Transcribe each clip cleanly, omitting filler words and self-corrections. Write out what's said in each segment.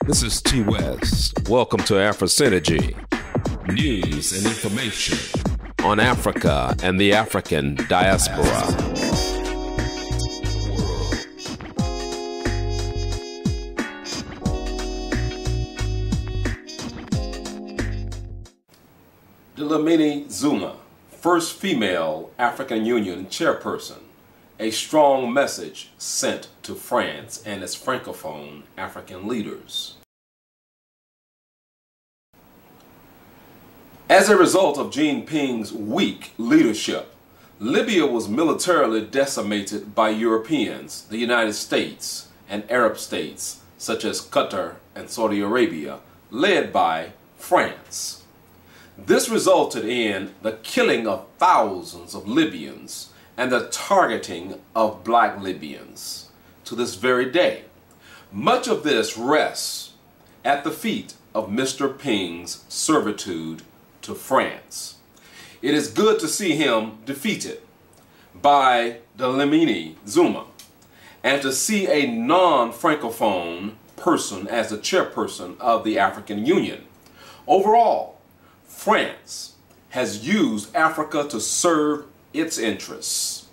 This is T.WEST. Welcome to AFRISYNERGY. News and information on Africa and the African diaspora. DLAMINI ZUMA, first female African Union chairperson. A strong message sent to France and its Francophone African leaders. As a result of Xi Jinping's weak leadership, Libya was militarily decimated by Europeans, the United States, and Arab states such as Qatar and Saudi Arabia, led by France. This resulted in the killing of thousands of Libyans and the targeting of black Libyans to this very day. Much of this rests at the feet of Mr. Ping's servitude to France. It is good to see him defeated by DLAMINI ZUMA and to see a non-Francophone person as the chairperson of the African Union. Overall, France has used Africa to serve its interests,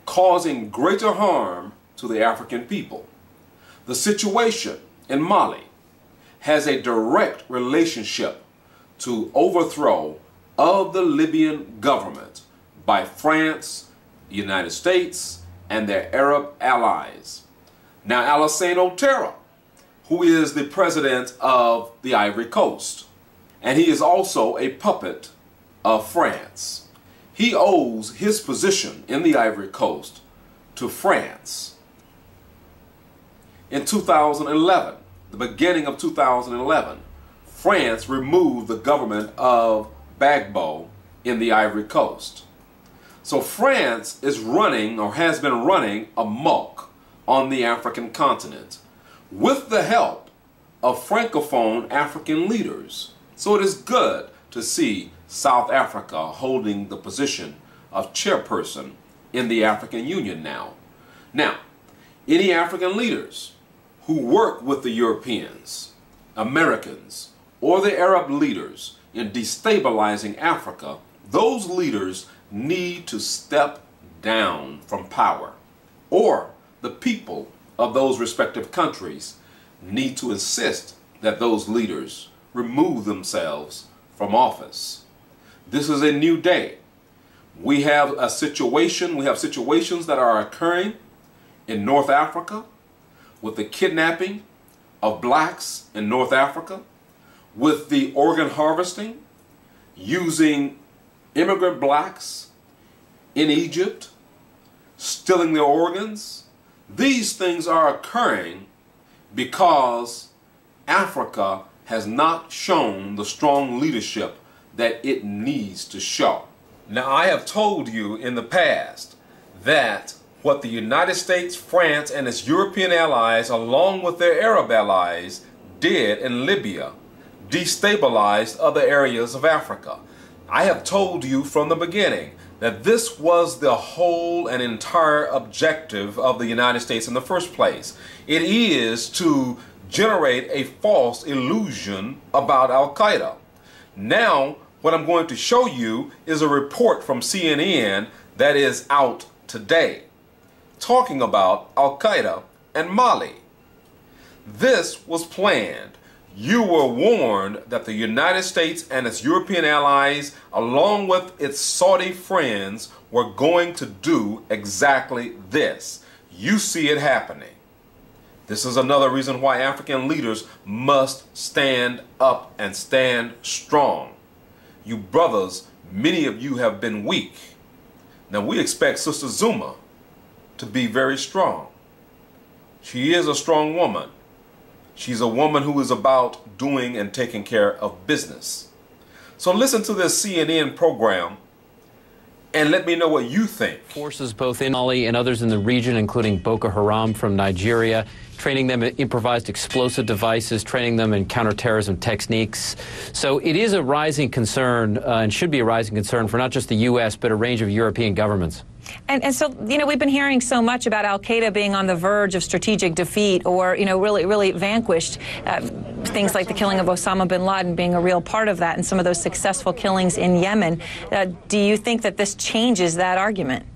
causing greater harm to the African people. The situation in Mali has a direct relationship to overthrow of the Libyan government by France, the United States, and their Arab allies. Now, Alassane Ouattara, who is the president of the Ivory Coast, and he is also a puppet of France. He owes his position in the Ivory Coast to France. In 2011, the beginning of 2011, France removed the government of Gbagbo in the Ivory Coast. So France is running, or has been running, amok on the African continent with the help of Francophone African leaders. So it is good to see South Africa holding the position of chairperson in the African Union now. Now, any African leaders who work with the Europeans, Americans, or the Arab leaders in destabilizing Africa, those leaders need to step down from power, or the people of those respective countries need to insist that those leaders remove themselves from office. This is a new day. We have situations that are occurring in North Africa with the kidnapping of blacks in North Africa, with the organ harvesting, using immigrant blacks in Egypt, stealing their organs. These things are occurring because Africa has not shown the strong leadership that it needs to show. Now, I have told you in the past that what the United States, France, and its European allies, along with their Arab allies, did in Libya destabilized other areas of Africa. I have told you from the beginning that this was the whole and entire objective of the United States in the first place. It is to generate a false illusion about Al-Qaeda. Now, what I'm going to show you is a report from CNN that is out today, talking about Al-Qaeda and Mali. This was planned. You were warned that the United States and its European allies, along with its Saudi friends, were going to do exactly this. You see it happening. This is another reason why African leaders must stand up and stand strong. You brothers, many of you have been weak. Now we expect Sister Zuma to be very strong. She is a strong woman. She's a woman who is about doing and taking care of business. So listen to this CNN program and let me know what you think. Forces both in Mali and others in the region, including Boko Haram from Nigeria, training them in improvised explosive devices, training them in counterterrorism techniques. So it is a rising concern and should be a rising concern for not just the U.S., but a range of European governments. And so, you know, we've been hearing so much about al-Qaeda being on the verge of strategic defeat or, you know, really vanquished. Things like the killing of Osama bin Laden being a real part of that and some of those successful killings in Yemen. Do you think that this changes that argument?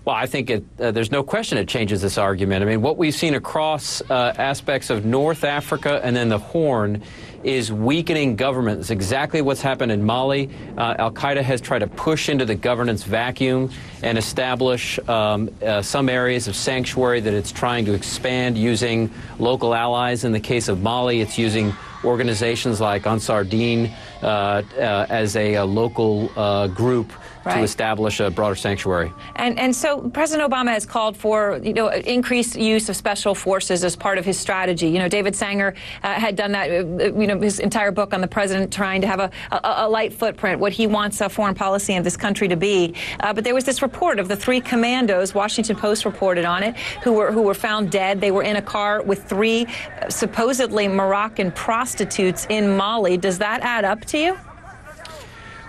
Well, I think there's no question it changes this argument. I mean, what we've seen across aspects of North Africa and then the Horn is weakening government. It's exactly what's happened in Mali. Al-Qaeda has tried to push into the governance vacuum and establish some areas of sanctuary that it's trying to expand using local allies. In the case of Mali, it's using organizations like Ansar Dine as a local group to establish a broader sanctuary. And so President Obama has called for, you know, increased use of special forces as part of his strategy. You know, David Sanger had done that, you know, his entire book on the president trying to have a light footprint, what he wants foreign policy in this country to be. But there was this report of the 3 commandos, Washington Post reported on it, who were found dead. They were in a car with 3 supposedly Moroccan prostitutes in Mali. Does that add up to you?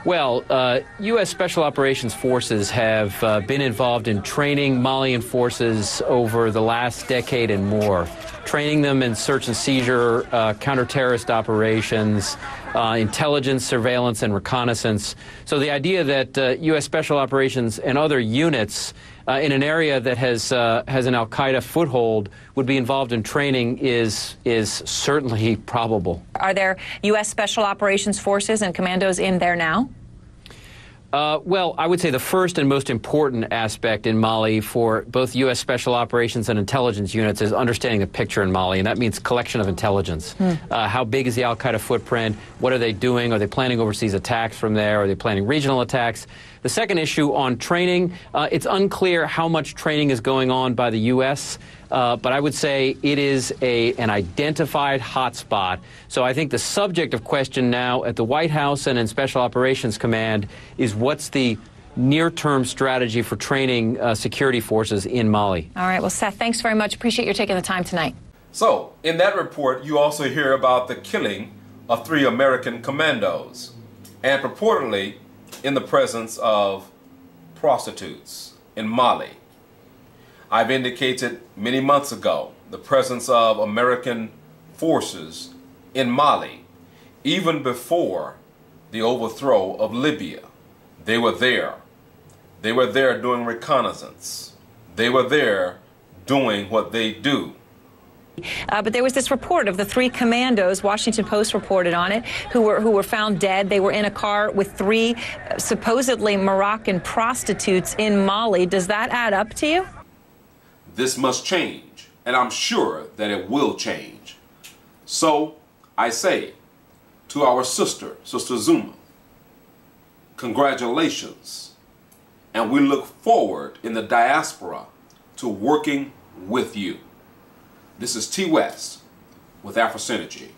Well, U.S. Special Operations Forces have been involved in training Malian forces over the last decade and more, training them in search and seizure, counter-terrorist operations, intelligence, surveillance, and reconnaissance. So the idea that U.S. Special Operations and other units in an area that has an al-Qaeda foothold would be involved in training is certainly probable. Are there U.S. Special Operations Forces and commandos in there now? Well, I would say the first and most important aspect in Mali for both U.S. Special Operations and intelligence units is understanding the picture in Mali, and that means collection of intelligence. How big is the al-Qaeda footprint? What are they doing? Are they planning overseas attacks from there? Are they planning regional attacks? The second issue on training, it's unclear how much training is going on by the U.S., but I would say it is an identified hotspot. So I think the subject of question now at the White House and in Special Operations Command is what's the near-term strategy for training security forces in Mali. All right. Well, Seth, thanks very much. Appreciate your taking the time tonight. So, in that report, you also hear about the killing of 3 American commandos, and purportedly in the presence of prostitutes in Mali. I've indicated many months ago the presence of American forces in Mali, even before the overthrow of Libya. They were there. They were there doing reconnaissance. They were there doing what they do. But there was this report of the 3 commandos, Washington Post reported on it, who were found dead. They were in a car with 3 supposedly Moroccan prostitutes in Mali. Does that add up to you? This must change, and I'm sure that it will change. So I say to our sister Zuma, congratulations, and we look forward in the diaspora to working with you. This is T.WEST with AFRISYNERGY.